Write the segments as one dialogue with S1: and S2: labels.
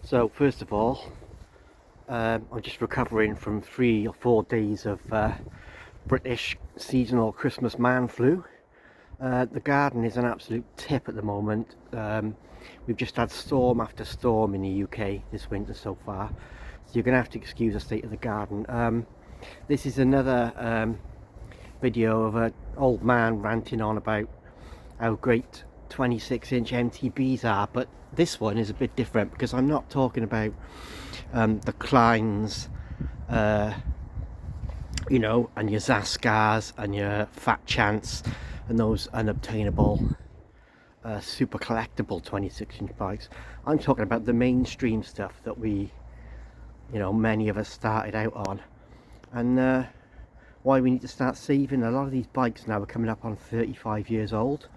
S1: So first of all, I'm just recovering from 3 or 4 days of British seasonal Christmas man flu. The garden is an absolute tip at the moment. We've just had storm after storm in the UK this winter so far, so you're going to have to excuse the state of the garden. This is another video of an old man ranting on about how great 26-inch MTBs are, but this one is a bit different because I'm not talking about the Kleins, you know, and your Zaskars and your Fat Chance and those unobtainable super collectible 26-inch bikes. I'm talking about the mainstream stuff that we, you know, many of us started out on, and why we need to start saving. A lot of these bikes now are coming up on 35 years old,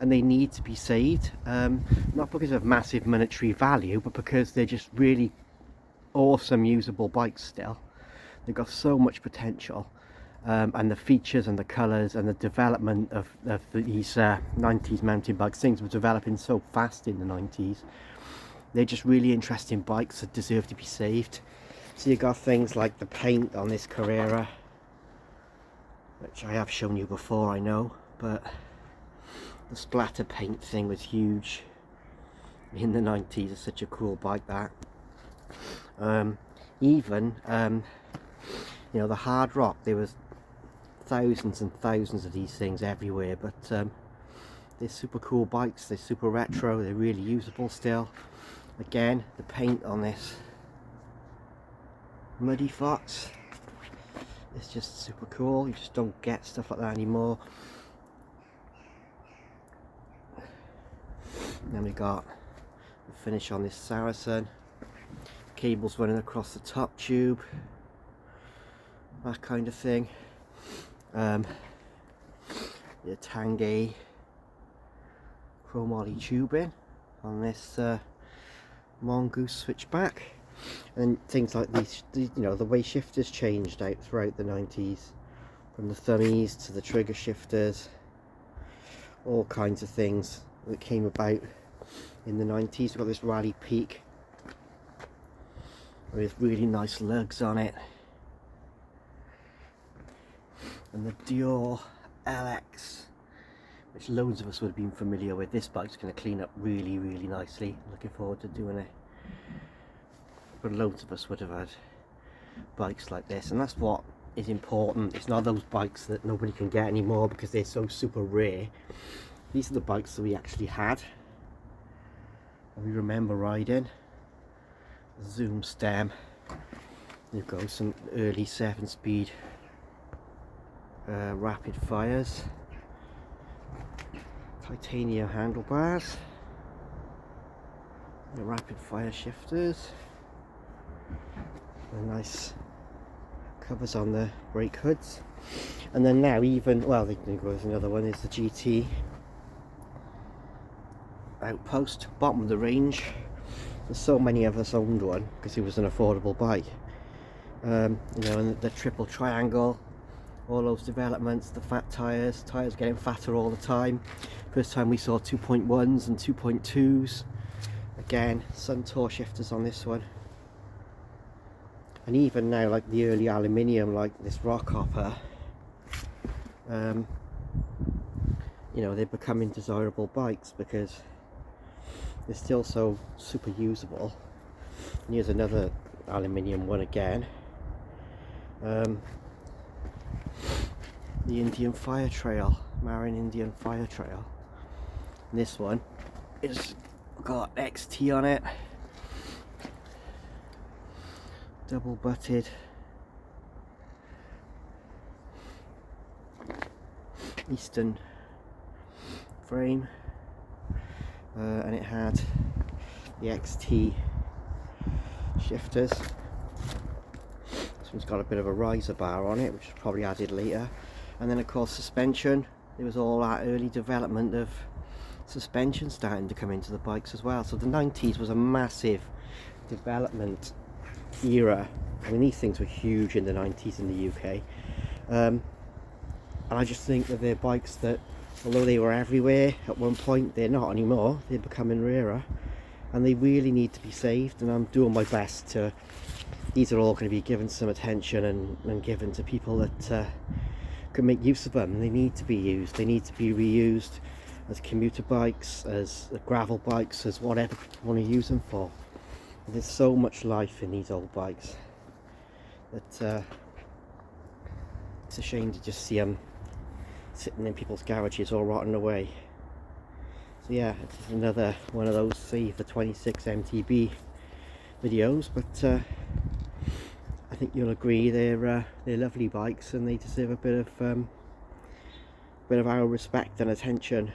S1: and they need to be saved, not because of massive monetary value, but because they're just really awesome usable bikes still. They've got so much potential, and the features and the colours and the development of these 90s mountain bikes, things were developing so fast in the 90s. They're just really interesting bikes that deserve to be saved. So you got things like the paint on this Carrera, which I have shown you before, I know, but the splatter paint thing was huge in the 90s. It's such a cool bike, that. Even you know, the hard rock, there was thousands and thousands of these things everywhere, but they're super cool bikes. They're super retro, they're really usable still. Again, the paint on this Muddy Fox, it's just super cool. You just don't get stuff like that anymore. Then we got the finish on this Saracen, cables running across the top tube, that kind of thing. The Tanguay chromoly tubing on this Mongoose switchback, and things like these, you know, the way shifters changed out throughout the 90s, from the thummies to the trigger shifters, all kinds of things that came about in the 90s. We've got this Rally Peak with really nice lugs on it, and the Dior LX, which loads of us would have been familiar with. This bike's going to clean up really, really nicely. Looking forward to doing it. But loads of us would have had bikes like this, and that's what is important. It's not those bikes that nobody can get anymore because they're so super rare. These are the bikes that we actually had and we remember riding. Zoom stem. You've got some early 7-speed rapid fires, titanium handlebars, the rapid fire shifters, the nice covers on the brake hoods, and then now even, well, there's another one, is the GT Outpost, bottom of the range. There's so many of us owned one because it was an affordable bike. You know, and the triple triangle, all those developments, the fat tyres getting fatter all the time. First time we saw 2.1s and 2.2s. Again, Suntour shifters on this one. And even now, like the early aluminium, like this Rockhopper, you know, they're becoming desirable bikes because they're still so super usable. And here's another aluminium one again. The Indian Fire Trail, Marin Indian Fire Trail. And this one is got XT on it, double butted Eastern frame, and it had the XT shifters. This one's got a bit of a riser bar on it, which was probably added later. And then of course suspension, there was all that early development of suspension starting to come into the bikes as well. So the 90s was a massive development era. I mean, these things were huge in the 90s in the UK, and I just think that they're bikes that, although they were everywhere at one point, they're not anymore. They're becoming rarer, and they really need to be saved, and I'm doing my best to. These are all going to be given some attention and given to people that can make use of them. They need to be used, they need to be reused as commuter bikes, as gravel bikes, as whatever people want to use them for. There's so much life in these old bikes that it's a shame to just see them sitting in people's garages all rotting away. So yeah, it's another one of those Save the 26 MTB videos, but I think you'll agree they're lovely bikes, and they deserve a bit of our respect and attention.